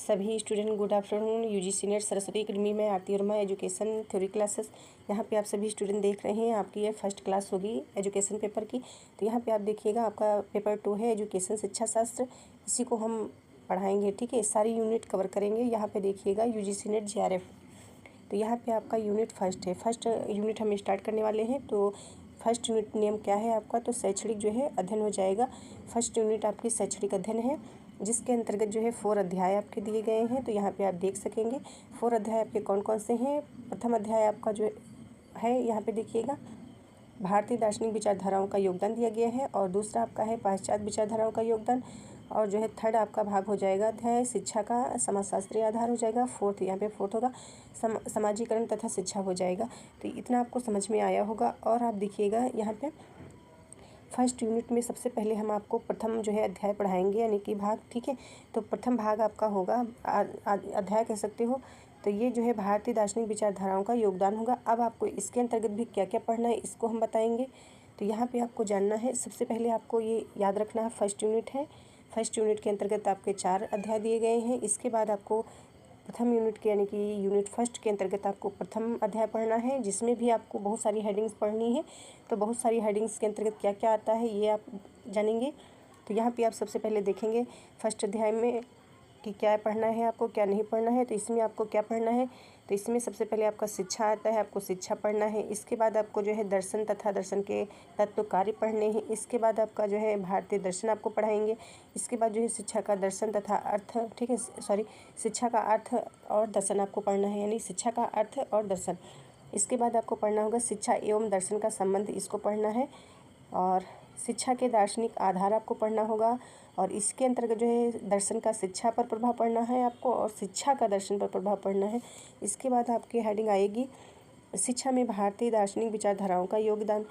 सभी student good afternoon. UGC net Saraswati academy में आरती Verma education theory classes. यहाँ पे आप सभी स्टूडेंट देख रहे हैं, आपकी ये फर्स्ट क्लास होगी एजुकेशन पेपर की। तो यहाँ पे आप देखिएगा, आपका पेपर 2 है एजुकेशन शिक्षा शास्त्र। इसी को हम पढ़ाएंगे, ठीक है। सारी यूनिट कवर करेंगे। यहाँ पे देखिएगा यूजीसी नेट जेआरएफ। तो यहाँ पे आपका यूनिट फर्स्ट है। फर्स्ट यूनिट हम स्टार्ट करने वाले हैं। तो फर्स्ट यूनिट नेम क्या है आपका? तो शैक्षणिक जो है अध्ययन हो जाएगा। फर्स्ट यूनिट आपकी शैक्षणिक अध्ययन है, जिसके अंतर्गत जो है 4 अध्याय आपके दिए गए हैं। तो यहाँ पे आप देख सकेंगे 4 अध्याय आपके कौन कौन से हैं। प्रथम अध्याय आपका जो है यहाँ पे देखिएगा, भारतीय दार्शनिक विचारधाराओं का योगदान दिया गया है। और दूसरा आपका है पाश्चात्य विचारधाराओं का योगदान। और जो है थर्ड आपका भाग हो जाएगा अध्याय शिक्षा का समाजशास्त्रीय आधार हो जाएगा। फोर्थ यहाँ पे फोर्थ होगा समाजीकरण तथा शिक्षा हो जाएगा। तो इतना आपको समझ में आया होगा। और आप देखिएगा यहाँ पे फर्स्ट यूनिट में सबसे पहले हम आपको प्रथम जो है अध्याय पढ़ाएंगे, यानी कि भाग, ठीक है। तो प्रथम भाग आपका होगा अध्याय कह सकते हो। तो ये जो है भारतीय दार्शनिक विचारधाराओं का योगदान होगा। अब आपको इसके अंतर्गत भी क्या क्या पढ़ना है इसको हम बताएंगे। तो यहाँ पे आपको जानना है, सबसे पहले आपको ये याद रखना है फर्स्ट यूनिट है। फर्स्ट यूनिट के अंतर्गत आपके 4 अध्याय दिए गए हैं। इसके बाद आपको प्रथम यूनिट के यानी कि यूनिट फर्स्ट के अंतर्गत आपको प्रथम अध्याय पढ़ना है, जिसमें भी आपको बहुत सारी हेडिंग्स पढ़नी है। तो बहुत सारी हेडिंग्स के अंतर्गत क्या क्या आता है ये आप जानेंगे। तो यहाँ पे आप सबसे पहले देखेंगे फर्स्ट अध्याय में कि क्या पढ़ना है आपको, क्या नहीं पढ़ना है। तो इसमें आपको क्या पढ़ना है? तो इसमें सबसे पहले आपका शिक्षा आता है, आपको शिक्षा पढ़ना है। इसके बाद आपको जो है दर्शन तथा दर्शन के तत्व कार्य पढ़ने हैं। इसके बाद आपका जो है भारतीय दर्शन आपको पढ़ाएंगे। इसके बाद जो है शिक्षा का दर्शन तथा अर्थ, ठीक है, शिक्षा का अर्थ और दर्शन आपको पढ़ना है, यानी शिक्षा का अर्थ और दर्शन। इसके बाद आपको पढ़ना होगा शिक्षा एवं दर्शन का संबंध, इसको पढ़ना है। और शिक्षा के दार्शनिक आधार आपको पढ़ना होगा। और इसके अंतर्गत जो है दर्शन का शिक्षा पर प्रभाव पढ़ना है आपको, और शिक्षा का दर्शन पर प्रभाव पढ़ना है। इसके बाद आपकी हेडिंग आएगी शिक्षा में भारतीय दार्शनिक विचारधाराओं का योगदान।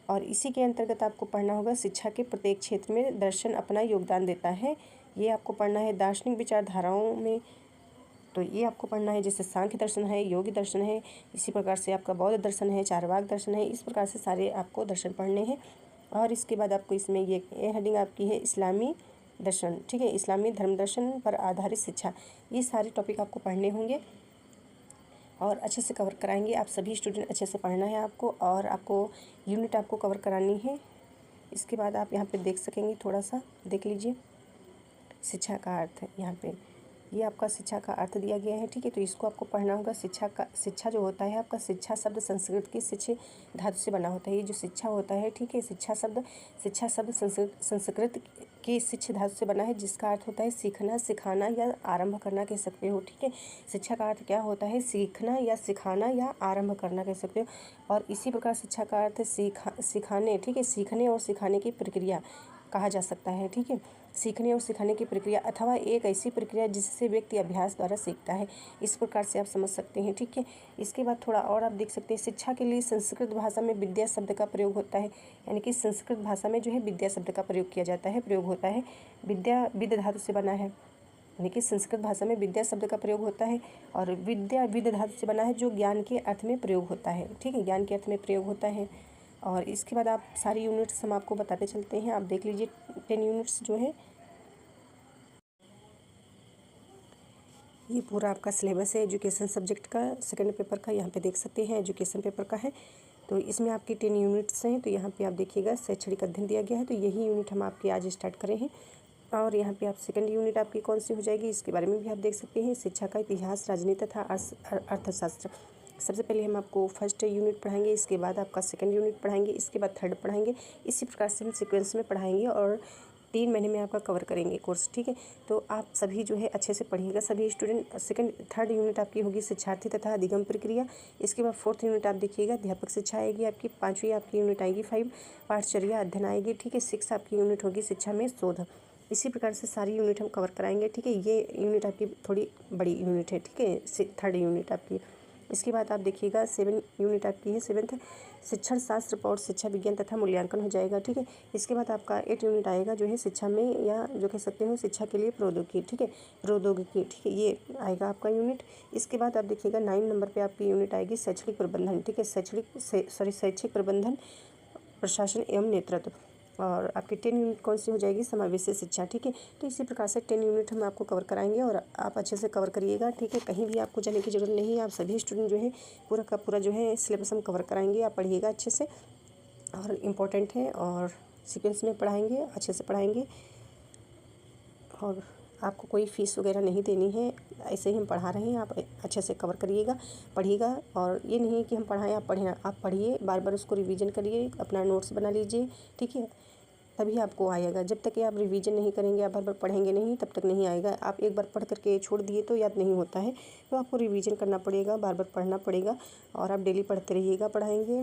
और इसी के अंतर्गत आपको पढ़ना होगा शिक्षा के प्रत्येक क्षेत्र में दर्शन अपना योगदान देता है। ये आपको पढ़ना है दार्शनिक विचारधाराओं में। तो ये आपको पढ़ना है, जैसे सांख्य दर्शन है, योगी दर्शन है, इसी प्रकार से आपका बौद्ध दर्शन है, चारवाक दर्शन है। इस प्रकार से सारे आपको दर्शन पढ़ने हैं। और इसके बाद आपको इसमें ये हेडिंग आपकी है इस्लामी दर्शन, ठीक है, इस्लामी धर्म दर्शन पर आधारित शिक्षा। ये सारे टॉपिक आपको पढ़ने होंगे और अच्छे से कवर कराएंगे। आप सभी स्टूडेंट अच्छे से पढ़ना है आपको, और आपको यूनिट आपको कवर करानी है। इसके बाद आप यहाँ पे देख सकेंगे, थोड़ा सा देख लीजिए शिक्षा का अर्थ है। यहाँ पे ये आपका शिक्षा का अर्थ दिया गया है, ठीक है। तो इसको आपको पढ़ना होगा। शिक्षा जो होता है आपका, शिक्षा शब्द संस्कृत की शिक्षे धातु से बना होता है। ये जो शिक्षा होता है, ठीक है, शिक्षा शब्द संस्कृत की शिक्षे धातु से बना है, जिसका अर्थ होता है सीखना, सिखाना या आरंभ करना कह सकते हो, ठीक है। शिक्षा का अर्थ क्या होता है? सीखना या सिखाना या आरंभ करना कह सकते हो। और इसी प्रकार शिक्षा का अर्थ सिखाने, ठीक है, सीखने और सिखाने की प्रक्रिया कहा जा सकता है, ठीक है। सीखने और सिखाने की प्रक्रिया अथवा एक ऐसी प्रक्रिया जिससे व्यक्ति अभ्यास द्वारा सीखता है। इस प्रकार से आप समझ सकते हैं, ठीक है। इसके बाद थोड़ा और आप देख सकते हैं, शिक्षा के लिए संस्कृत भाषा में विद्या शब्द का प्रयोग होता है, यानी कि संस्कृत भाषा में जो है विद्या शब्द का प्रयोग किया जाता है, प्रयोग होता है। विद्या विद धातु से बना है, यानी कि संस्कृत भाषा में विद्या शब्द का प्रयोग होता है। और विद्या विद धातु से बना है, जो ज्ञान के अर्थ में प्रयोग होता है, ठीक है, ज्ञान के अर्थ में प्रयोग होता है। और इसके बाद आप सारी यूनिट्स हम आपको बताते चलते हैं। आप देख लीजिए 10 यूनिट्स जो है, ये पूरा आपका सिलेबस है एजुकेशन सब्जेक्ट का, सेकंड पेपर का। यहाँ पे देख सकते हैं एजुकेशन पेपर का है। तो इसमें आपकी 10 यूनिट्स हैं। तो यहाँ पे आप देखिएगा शैक्षणिक अध्ययन दिया गया है। तो यही यूनिट हम आपकी आज स्टार्ट करें हैं। और यहाँ पे आप सेकंड यूनिट आपकी कौन सी हो जाएगी, इसके बारे में भी आप देख सकते हैं। शिक्षा का इतिहास, राजनीति तथा अर्थशास्त्र। सबसे पहले हम आपको फर्स्ट यूनिट पढ़ाएंगे, इसके बाद आपका सेकंड यूनिट पढ़ाएंगे, इसके बाद थर्ड पढ़ाएंगे। इसी प्रकार से हम सीक्वेंस में पढ़ाएंगे और 3 महीने में आपका कवर करेंगे कोर्स, ठीक है। तो आप सभी जो है अच्छे से पढ़िएगा सभी स्टूडेंट। थर्ड यूनिट आपकी होगी शिक्षार्थी तथा अधिगम प्रक्रिया। इसके बाद 4th यूनिट आप देखिएगा अध्यापक शिक्षा आएगी आपकी। 5वीं आपकी यूनिट आएगी 5 पाठचर्या अध्ययन आएगी, ठीक है। 6 आपकी यूनिट होगी शिक्षा में शोध। इसी प्रकार से सारी यूनिट हम कवर कराएंगे, ठीक है। ये यूनिट आपकी थोड़ी बड़ी यूनिट है, ठीक है, थर्ड यूनिट आपकी। इसके बाद आप देखिएगा 7 यूनिट आपकी है, 7th शिक्षण शास्त्र और शिक्षा विज्ञान तथा मूल्यांकन हो जाएगा, ठीक है। इसके बाद आपका 8 यूनिट आएगा जो है शिक्षा में, या जो कह सकते हो शिक्षा के लिए प्रौद्योगिकी, ठीक है, प्रौद्योगिकी, ठीक है, ये आएगा आपका यूनिट। इसके बाद आप देखिएगा 9 नंबर पे आपकी यूनिट आएगी शैक्षणिक प्रबंधन, ठीक है, शैक्षिक प्रबंधन, प्रशासन एवं नेतृत्व। और आपकी 10 यूनिट कौन सी हो जाएगी, समावेशी शिक्षा। ठीक है, तो इसी प्रकार से 10 यूनिट हम आपको कवर कराएंगे और आप अच्छे से कवर करिएगा। ठीक है, कहीं भी आपको जाने की ज़रूरत नहीं है, आप सभी स्टूडेंट जो है पूरा का पूरा जो है सिलेबस हम कवर कराएंगे। आप पढ़िएगा अच्छे से, और इम्पोर्टेंट है, और सीक्वेंस में पढ़ाएंगे, अच्छे से पढ़ाएंगे, और आपको कोई फ़ीस वगैरह नहीं देनी है, ऐसे ही हम पढ़ा रहे हैं। आप अच्छे से कवर करिएगा, पढ़िएगा। और ये नहीं कि हम पढ़ाएं आप पढ़ें, आप पढ़िए, बार बार उसको रिवीजन करिए, अपना नोट्स बना लीजिए। ठीक है, तभी आपको आएगा। जब तक कि आप रिवीजन नहीं करेंगे, आप बार बार पढ़ेंगे नहीं, तब तक नहीं आएगा। आप एक बार पढ़ करके छोड़ दिए तो याद नहीं होता है, तो आपको रिवीजन करना पड़ेगा, बार बार पढ़ना पड़ेगा, और आप डेली पढ़ते रहिएगा, पढ़ाएंगे।